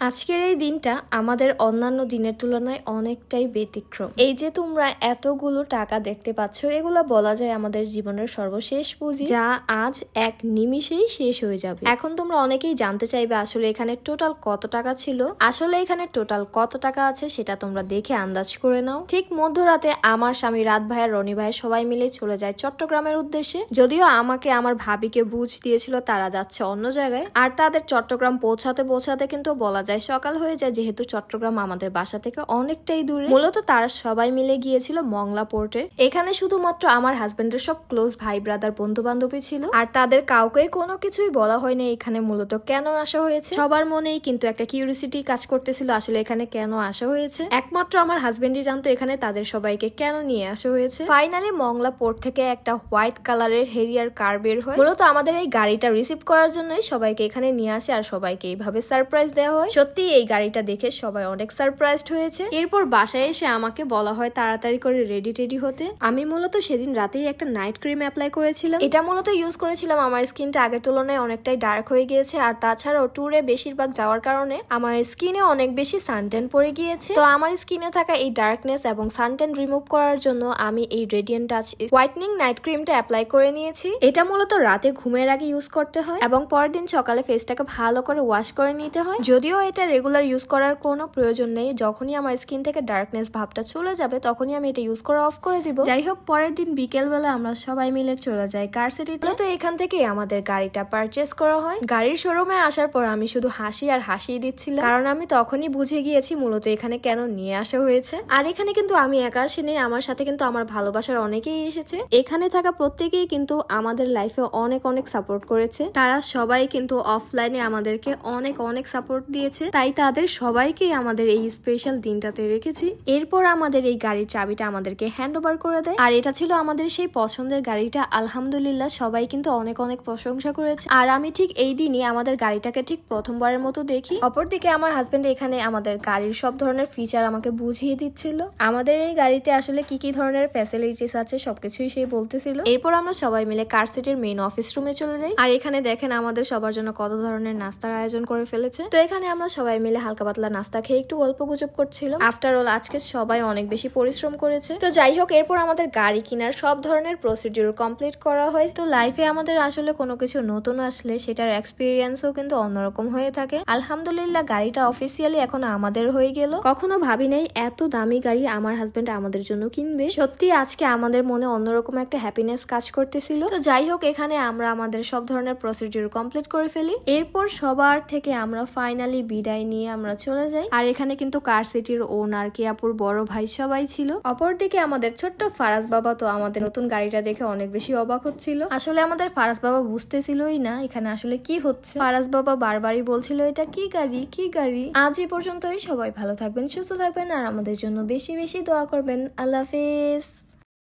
আজকের এই দিনটা আমাদের অন্যান্য দিনের তুলনায় অনেকটাই ব্যতিক্রম। এই যে তোমরা এতগুলো টাকা দেখতে পাচ্ছ, এগুলো বলা যায় আমাদের জীবনের সর্বশেষ পুঁজি, যা আজ এক নিমিষেই শেষ হয়ে যাবে। এখন তোমরা অনেকেই জানতে চাইবে আসলে এখানে টোটাল কত টাকা ছিল। আসলে এখানে টোটাল কত টাকা আছে সেটা তোমরা দেখে আন্দাজ করে নাও। ঠিক মধ্যরাতে আমার স্বামী রাত ভাই আর রনি ভাই সবাই মিলে চলে যায় চট্টগ্রামের উদ্দেশ্যে। যদিও আমাকে আমার ভাবিকে বুঝ দিয়েছিল তারা যাচ্ছে অন্য জায়গায়, আর তাদের চট্টগ্রাম পৌঁছাতে কিন্তু বলা যায় সকাল হয়ে যায়, যেহেতু চট্টগ্রাম আমাদের বাসা থেকে অনেকটাই দূরে। মূলত তারা সবাই মিলে গিয়েছিল মংলা পোর্টে। এখানে শুধুমাত্র আমার হাজবেন্ডের সব ক্লোজ ভাই ব্রাদার বন্ধু বান্ধবী ছিল, আর তাদের কাউকে কোনো কিছুই বলা হয়নি এখানে মূলত কেন আসা হয়েছে। সবার মনেই কিন্তু একটা কিউরিসিটি কাজ করতেছিল আসলে এখানে কেন আসা হয়েছে। একমাত্র আমার হাজবেন্ডই জানতো এখানে তাদের সবাইকে কেন নিয়ে আসা হয়েছে। ফাইনালি মংলা পোর্ট থেকে একটা হোয়াইট কালারের হেরিয়ার কার বের হয়। মূলত আমাদের এই গাড়িটা রিসিভ করার জন্যই সবাইকে এখানে নিয়ে আসে, আর সবাইকে এইভাবে সারপ্রাইজ দেওয়া হয়। সত্যি এই গাড়িটা দেখে সবাই অনেক সারপ্রাইজড হয়েছে। এরপর বাসায় এসে আমাকে বলা হয় তাড়াতাড়ি করে রেডি হতে। আমি মূলত সেদিন রাতেই একটা নাইট ক্রিম অ্যাপ্লাই করেছিলাম। এটা মূলত ইউজ করেছিলাম, আমার স্কিনটা আগের তুলনায় অনেকটাই ডার্ক হয়ে গিয়েছে, আর তাছাড়াও ট্যুরে বেশিরভাগ যাওয়ার কারণে আমার স্কিনে অনেক বেশি সানটেন পড়ে গিয়েছে। তো আমার স্কিনে থাকা এই ডার্কনেস এবং সানটেন রিমুভ করার জন্য আমি এই রেডিয়েন্ট টাচ হোয়াইটনিং নাইট ক্রিমটা অ্যাপ্লাই করে নিয়েছি। এটা মূলত রাতে ঘুমের আগে ইউজ করতে হয় এবং পরের দিন সকালে ফেসটাকে ভালো করে ওয়াশ করে নিতে হয়। যদিও এটা রেগুলার ইউজ করার কোনো প্রয়োজন নেই, যখনই আমার স্কিন থেকে ডার্কনেস ভাবটা চলে যাবে তখনই আমি এটা ইউজ করা অফ করে দিব। যাই হোক, পরের দিন বিকেল বেলা আমরা সবাই মিলে চলে যাই কার সিটিতে। তো এখান থেকেই আমাদের গাড়িটা পারচেস করা হয়। গাড়ির শোরুমে আসার পর আমি শুধু হাসি আর হাসিই দিচ্ছিলাম, কারণ আমি তখনই বুঝে গিয়েছি মূলত এখানে কেন নিয়ে আসা হয়েছে। আর এখানে কিন্তু আমি একা আসিনি, আমার সাথে কিন্তু আমার ভালোবাসার অনেকেই এসেছে। এখানে থাকা প্রত্যেকেই কিন্তু আমাদের লাইফে অনেক অনেক সাপোর্ট করেছে। তারা সবাই কিন্তু অফলাইনে আমাদেরকে অনেক সাপোর্ট দিয়েছে, তাই তাদের সবাইকেই আমাদের এই স্পেশাল দিনটাতে রেখেছি। এরপর আমাদের এই গাড়ির চাবিটা আমাদেরকে হ্যান্ড ওভার করে দেয়, আর এটা ছিল আমাদের সেই পছন্দের গাড়িটা। আলহামদুলিল্লাহ সবাই কিন্তু অনেক প্রশংসা করেছে, আর আমি ঠিক এই দিনই আমাদের গাড়িটাকে ঠিক প্রথমবারের মতো দেখি। অপরদিকে আমার হাজবেন্ড এখানে আমাদের গাড়ির সব ধরনের ফিচার আমাকে বুঝিয়ে দিচ্ছিল। আমাদের এই গাড়িতে আসলে কি ধরনের ফ্যাসিলিটিস আছে সবকিছুই সে বলতেছিল। এরপর আমরা সবাই মিলে কার সিটির মেইন অফিস রুমে চলে যাই, আর এখানে দেখেন আমাদের সবার জন্য কত ধরনের নাস্তার আয়োজন করে ফেলেছে। তো এখানে আমরা সবাই মিলে হালকা পাতলা নাস্তা খেয়ে একটু গল্প গুজব করছিলাম। আফটার অল আজকে সবাই অনেক বেশি পরিশ্রম করেছে। তো যাই হোক, এরপর আমাদের গাড়ি কেনার সব ধরনের প্রসিডিউর কমপ্লিট করা হয়। তো লাইফে আমাদের আসলে কোনো কিছু নতুন আসলে সেটার এক্সপিরিয়েন্সও কিন্তু অন্যরকম হয়ে থাকে। আলহামদুলিল্লাহ গাড়িটা অফিসিয়ালি এখন আমাদের হয়ে গেল। কখনো ভাবি নাই এত দামি গাড়ি আমার হাজবেন্ড আমাদের জন্য কিনবে। সত্যি আজকে আমাদের মনে অন্যরকম একটা হ্যাপিনেস কাজ করতেছিল। তো যাই হোক, এখানে আমরা আমাদের সব ধরনের প্রসিডিউর কমপ্লিট করে ফেলি। এরপর সবার থেকে আমরা ফাইনালি বিদায় নিয়ে আমরা চলে যাই। আর এখানে কিন্তু কার সিটির ওনার কিয়াপুর বড় ভাই সবাই ছিল। অপরদিকে আমাদের ছোট্ট ফারাজ বাবা তো আমাদের নতুন গাড়িটা দেখে অনেক বেশি অবাক হচ্ছিল। আসলে আমাদের ফারাজ বাবা বুঝতেছিলই না এখানে আসলে কি হচ্ছে। ফারাজ বাবা বারবারই বলছিল এটা কি গাড়ি। আজ এই পর্যন্তই। সবাই ভালো থাকবেন, সুস্থ থাকবেন, আর আমাদের জন্য বেশি বেশি দোয়া করবেন। আল্লাহ হাফেজ।